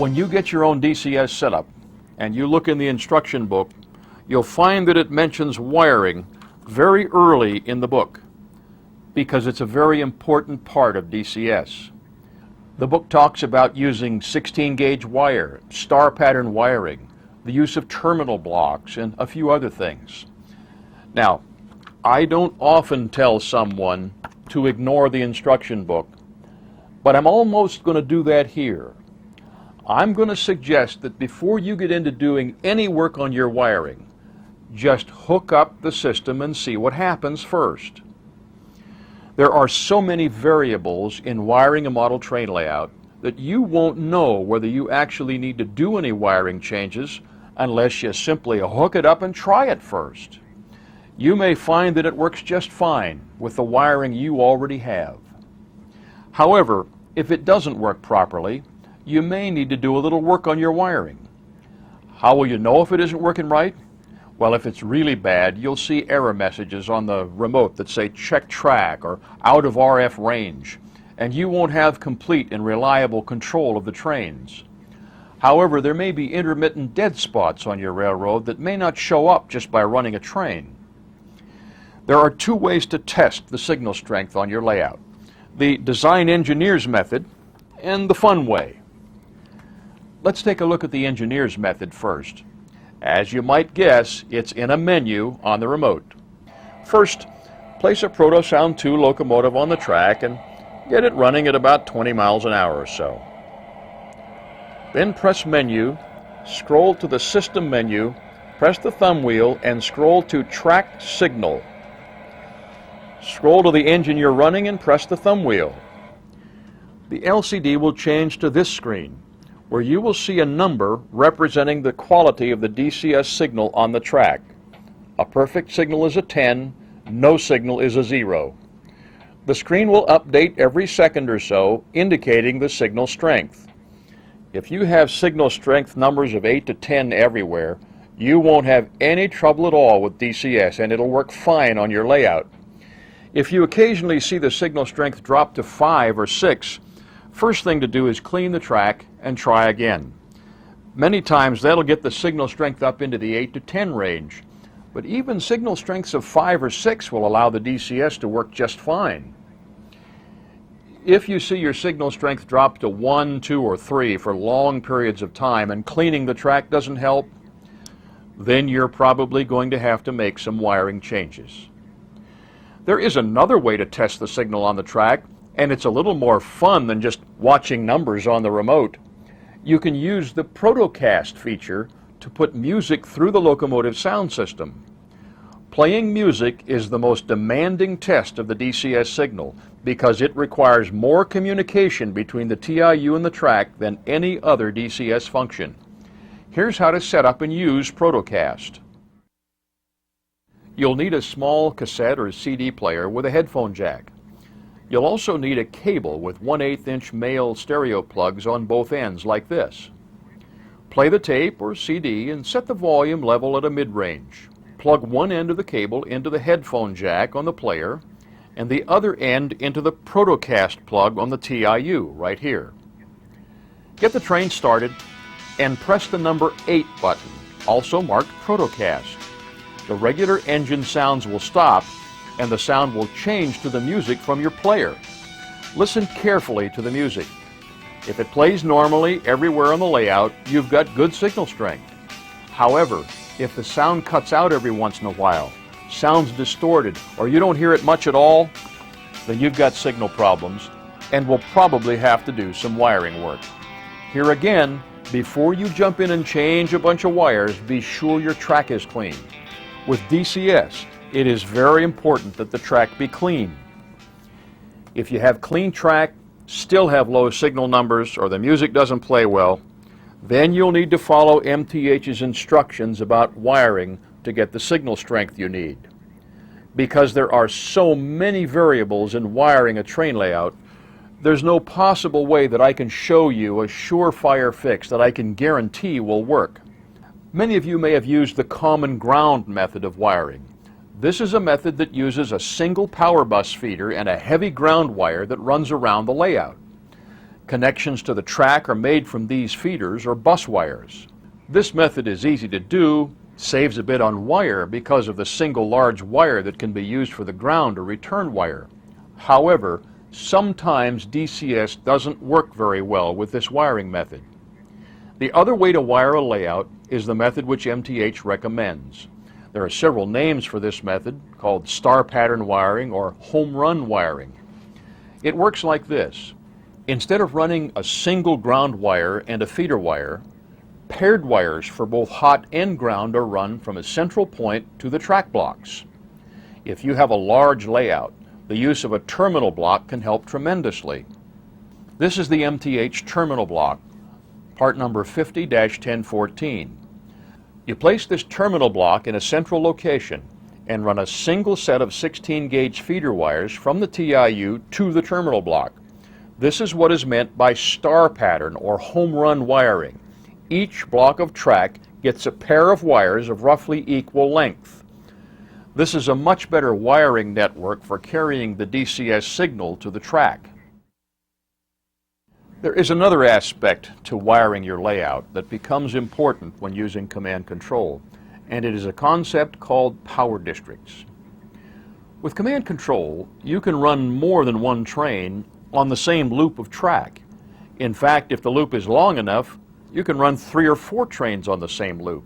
When you get your own DCS setup and you look in the instruction book, you'll find that it mentions wiring very early in the book because it's a very important part of DCS. The book talks about using 16-gauge wire, star pattern wiring, the use of terminal blocks, and a few other things. Now, I don't often tell someone to ignore the instruction book, but I'm almost going to do that here. I'm going to suggest that before you get into doing any work on your wiring, just hook up the system and see what happens first. There are so many variables in wiring a model train layout that you won't know whether you actually need to do any wiring changes unless you simply hook it up and try it first. You may find that it works just fine with the wiring you already have. However, if it doesn't work properly, you may need to do a little work on your wiring. How will you know if it isn't working right? Well, if it's really bad, you'll see error messages on the remote that say check track or out of RF range, and you won't have complete and reliable control of the trains. However, there may be intermittent dead spots on your railroad that may not show up just by running a train. There are two ways to test the signal strength on your layout: the design engineer's method and the fun way. Let's take a look at the engineer's method first. As you might guess, it's in a menu on the remote. First, place a Proto-Sound 2 locomotive on the track and get it running at about 20 miles an hour or so. Then press Menu, scroll to the System menu, press the thumb wheel, and scroll to Track Signal. Scroll to the engine you're running and press the thumb wheel. The LCD will change to this screen, where you will see a number representing the quality of the DCS signal on the track. A perfect signal is a 10, no signal is a 0. The screen will update every second or so, indicating the signal strength. If you have signal strength numbers of 8 to 10 everywhere, you won't have any trouble at all with DCS, and it'll work fine on your layout. If you occasionally see the signal strength drop to 5 or 6, first thing to do is clean the track and try again. Many times that'll get the signal strength up into the 8 to 10 range, but even signal strengths of 5 or 6 will allow the DCS to work just fine. If you see your signal strength drop to 1, 2, or 3 for long periods of time and cleaning the track doesn't help, then you're probably going to have to make some wiring changes. There is another way to test the signal on the track, and it's a little more fun than just watching numbers on the remote. You can use the Protocast feature to put music through the locomotive sound system. Playing music is the most demanding test of the DCS signal because it requires more communication between the TIU and the track than any other DCS function. Here's how to set up and use Protocast. You'll need a small cassette or CD player with a headphone jack. You'll also need a cable with 1/8-inch male stereo plugs on both ends like this. Play the tape or CD and set the volume level at a mid-range. Plug one end of the cable into the headphone jack on the player and the other end into the Protocast plug on the TIU right here. Get the train started and press the number 8 button, also marked Protocast. The regular engine sounds will stop and the sound will change to the music from your player. Listen carefully to the music. If it plays normally everywhere on the layout, you've got good signal strength. However, if the sound cuts out every once in a while, sounds distorted, or you don't hear it much at all, then you've got signal problems and will probably have to do some wiring work. Here again, before you jump in and change a bunch of wires, be sure your track is clean. With DCS, it is very important that the track be clean. If you have clean track, still have low signal numbers, or the music doesn't play well, then you'll need to follow MTH's instructions about wiring to get the signal strength you need. Because there are so many variables in wiring a train layout, there's no possible way that I can show you a surefire fix that I can guarantee will work. Many of you may have used the common ground method of wiring. This is a method that uses a single power bus feeder and a heavy ground wire that runs around the layout. Connections to the track are made from these feeders or bus wires. This method is easy to do, saves a bit on wire because of the single large wire that can be used for the ground or return wire. However, sometimes DCS doesn't work very well with this wiring method. The other way to wire a layout is the method which MTH recommends. There are several names for this method, called star pattern wiring or home run wiring. It works like this. Instead of running a single ground wire and a feeder wire, paired wires for both hot and ground are run from a central point to the track blocks. If you have a large layout, the use of a terminal block can help tremendously. This is the MTH terminal block, part number 50-1014. You place this terminal block in a central location and run a single set of 16-gauge feeder wires from the TIU to the terminal block. This is what is meant by star pattern or home run wiring. Each block of track gets a pair of wires of roughly equal length. This is a much better wiring network for carrying the DCS signal to the track. There is another aspect to wiring your layout that becomes important when using command control, and it is a concept called power districts. With command control, you can run more than one train on the same loop of track. In fact, if the loop is long enough, you can run 3 or 4 trains on the same loop.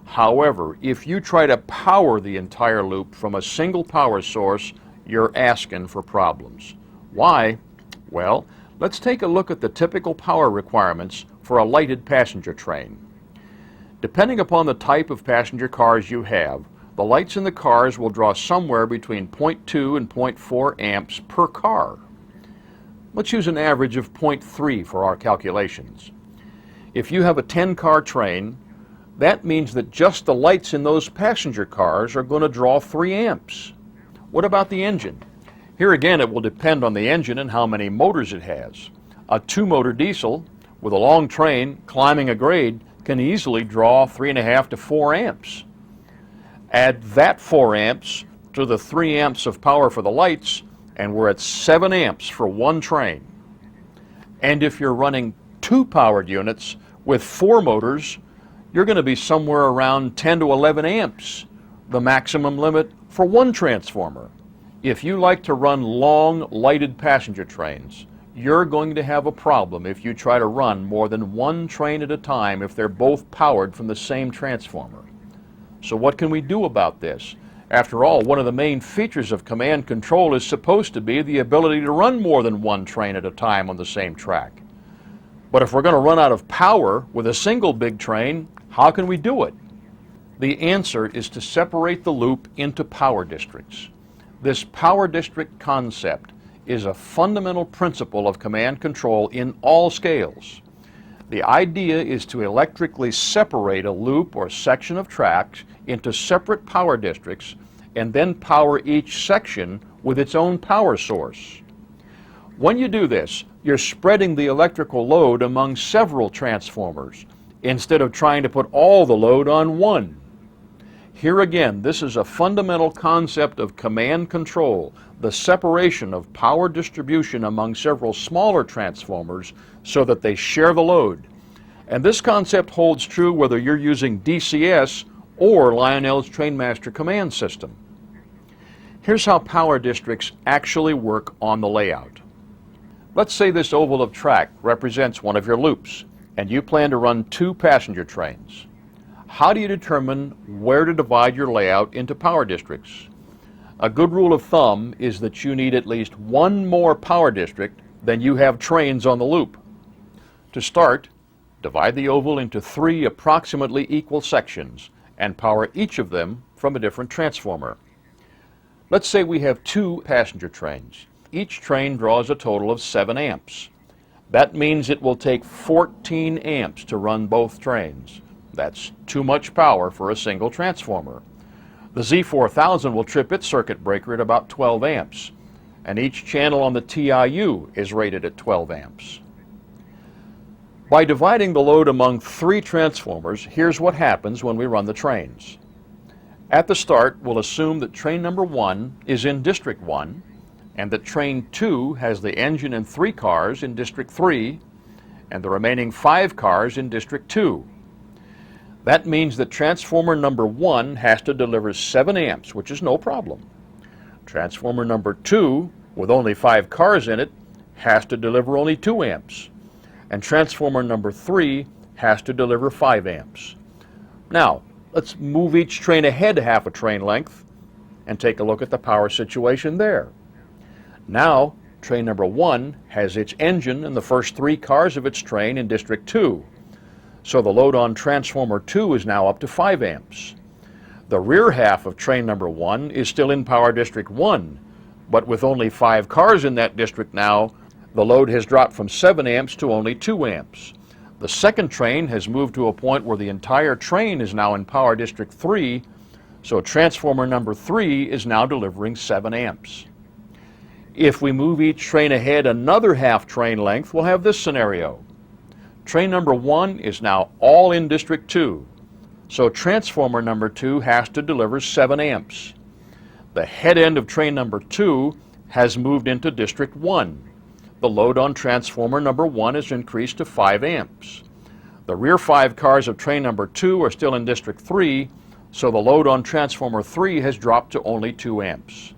However, if you try to power the entire loop from a single power source, you're asking for problems. Why? Well, let's take a look at the typical power requirements for a lighted passenger train. Depending upon the type of passenger cars you have, the lights in the cars will draw somewhere between 0.2 and 0.4 amps per car. Let's use an average of 0.3 for our calculations. If you have a 10-car train, that means that just the lights in those passenger cars are going to draw 3 amps. What about the engine? Here again, it will depend on the engine and how many motors it has. A 2-motor diesel with a long train climbing a grade can easily draw 3.5 to 4 amps. Add that 4 amps to the 3 amps of power for the lights, and we're at 7 amps for one train. And if you're running 2 powered units with 4 motors, you're going to be somewhere around 10 to 11 amps, the maximum limit for one transformer. If you like to run long, lighted passenger trains, you're going to have a problem if you try to run more than one train at a time if they're both powered from the same transformer. So what can we do about this? After all, one of the main features of command control is supposed to be the ability to run more than one train at a time on the same track. But if we're going to run out of power with a single big train, how can we do it? The answer is to separate the loop into power districts. This power district concept is a fundamental principle of command control in all scales. The idea is to electrically separate a loop or section of tracks into separate power districts and then power each section with its own power source. When you do this, you're spreading the electrical load among several transformers instead of trying to put all the load on one. Here again, this is a fundamental concept of command control, the separation of power distribution among several smaller transformers so that they share the load. And this concept holds true whether you're using DCS or Lionel's Trainmaster command system. Here's how power districts actually work on the layout. Let's say this oval of track represents one of your loops, and you plan to run 2 passenger trains. How do you determine where to divide your layout into power districts? A good rule of thumb is that you need at least one more power district than you have trains on the loop. To start, divide the oval into 3 approximately equal sections and power each of them from a different transformer. Let's say we have 2 passenger trains. Each train draws a total of 7 amps. That means it will take 14 amps to run both trains. That's too much power for a single transformer. The Z4000 will trip its circuit breaker at about 12 amps, and each channel on the TIU is rated at 12 amps. By dividing the load among 3 transformers, here's what happens when we run the trains. At the start, we'll assume that train number 1 is in District 1, and that train 2 has the engine and 3 cars in District 3 and the remaining 5 cars in District 2. That means that transformer number 1 has to deliver 7 amps, which is no problem. Transformer number 2, with only 5 cars in it, has to deliver only 2 amps. And transformer number 3 has to deliver 5 amps. Now, let's move each train ahead half a train length and take a look at the power situation there. Now, train number 1 has its engine and the first 3 cars of its train in District 2. So the load on transformer 2 is now up to 5 amps. The rear half of train number 1 is still in Power District 1, but with only 5 cars in that district now, the load has dropped from 7 amps to only 2 amps. The second train has moved to a point where the entire train is now in Power District 3, so transformer number 3 is now delivering 7 amps. If we move each train ahead another half train length, we'll have this scenario. Train number 1 is now all in District 2, so transformer number 2 has to deliver 7 amps. The head end of train number 2 has moved into District 1. The load on transformer number 1 is increased to 5 amps. The rear 5 cars of train number 2 are still in District 3, so the load on transformer 3 has dropped to only 2 amps.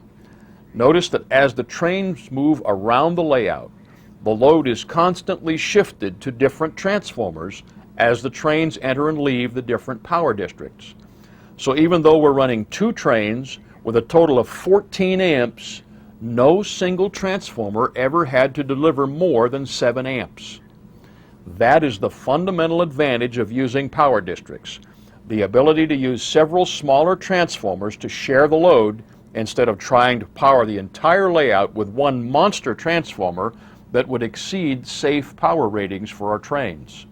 Notice that as the trains move around the layout, the load is constantly shifted to different transformers as the trains enter and leave the different power districts. So even though we're running 2 trains with a total of 14 amps, no single transformer ever had to deliver more than 7 amps. That is the fundamental advantage of using power districts, the ability to use several smaller transformers to share the load instead of trying to power the entire layout with one monster transformer that would exceed safe power ratings for our trains.